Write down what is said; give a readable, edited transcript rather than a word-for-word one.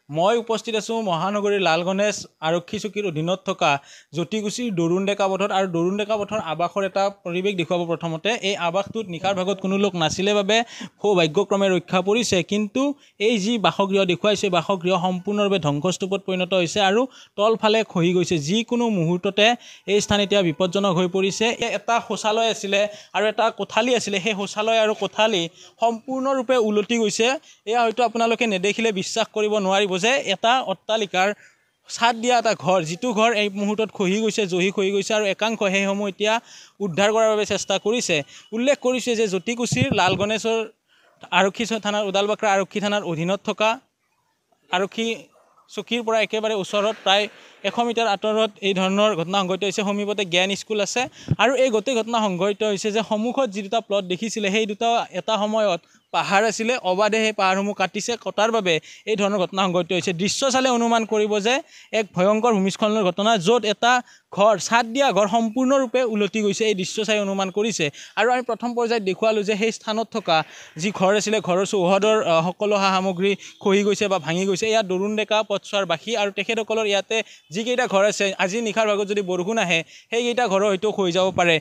মই উপস্থিত আছোঁ মহানগৰীৰ লাল গণেশ আৰক্ষী চকীৰ অধীনত থকা জ্যোতিকুছিৰ দৰুণ ডেকা পথত আৰু দৰুণ ডেকা পথৰ আৱাসৰ এটা পৰিৱেশ দেখুৱাব। প্ৰথমতে এই আৱাসটোত নিশাৰ ভাগত কোনো লোক নাছিলে বাবে সৌভাগ্যক্ৰমে ৰক্ষা পৰিছে, কিন্তু এই যি বাসগৃহ দেখুৱাইছে বাসগৃহ সম্পূৰ্ণৰূপে ধ্বংসস্তূপত পৰিণত হৈছে আৰু তলফালে খহি গৈছে। যিকোনো মুহূৰ্ততে এই স্থান এতিয়া বিপদজনক হৈ পৰিছে। এটা শৌচালয় আছিলে আৰু এটা কোঠালি আছিলে, সেই শৌচালয় আৰু কোঠালি সম্পূৰ্ণৰূপে উলটি গৈছে। এয়া হয়তো আপোনালোকে নেদেখিলে বিশ্বাস কৰিব নোৱাৰিব যে এটা অট্টালিকাৰ ছাদ দিয়া এটা ঘৰ, যিটো ঘৰ এই মুহূৰ্তত খহি গৈছে, জহি খহি গৈছে আৰু একাংশ সেইসমূহ এতিয়া উদ্ধাৰ কৰাৰ বাবে চেষ্টা কৰিছে। উল্লেখ কৰিছে যে জ্যোতিকুছিৰ লাল গণেশৰ আৰক্ষী থানাৰ ওদালবাক্ৰা আৰক্ষী থানাৰ অধীনত থকা আৰক্ষী চকীৰ পৰা একেবাৰে ওচৰত প্ৰায় 100 মিটাৰ আঁতৰত এই ধৰণৰ ঘটনা সংঘটিত হৈছে। সমীপতে জ্ঞান স্কুল আছে আৰু এই গোটেই ঘটনা সংঘটিত হৈছে যে সন্মুখত যি দুটা প্লট দেখিছিলে সেই দুটা এটা সময়ত পাহাৰ আছিলে, অবাধে সেই পাহাৰসমূহ কটাৰ বাবে এই ধৰণৰ ঘটনা সংঘটিত হৈছে। দৃশ্য চালে অনুমান কৰিব যে এক ভয়ংকৰ ভূমিস্খলনৰ ঘটনা, য'ত এটা ঘৰ ছাদ দিয়া ঘৰ সম্পূৰ্ণৰূপে উলটি গৈছে। এই দৃশ্য চাই অনুমান কৰিছে আৰু আমি প্ৰথম পৰ্যায়ত দেখুৱালোঁ যে সেই স্থানত থকা যি ঘৰ আছিলে ঘৰৰ চৌহদৰ সকলো সা সামগ্ৰী খহি গৈছে বা ভাঙি গৈছে। ইয়াত দৰুণ ডেকা পথছোৱাৰ বাসী আৰু তেখেতসকলৰ ইয়াতে যিকেইটা ঘৰ আছে, আজি নিশাৰ ভাগত যদি বৰষুণ আহে সেইকেইটা ঘৰো হয়তো খহি যাব পাৰে।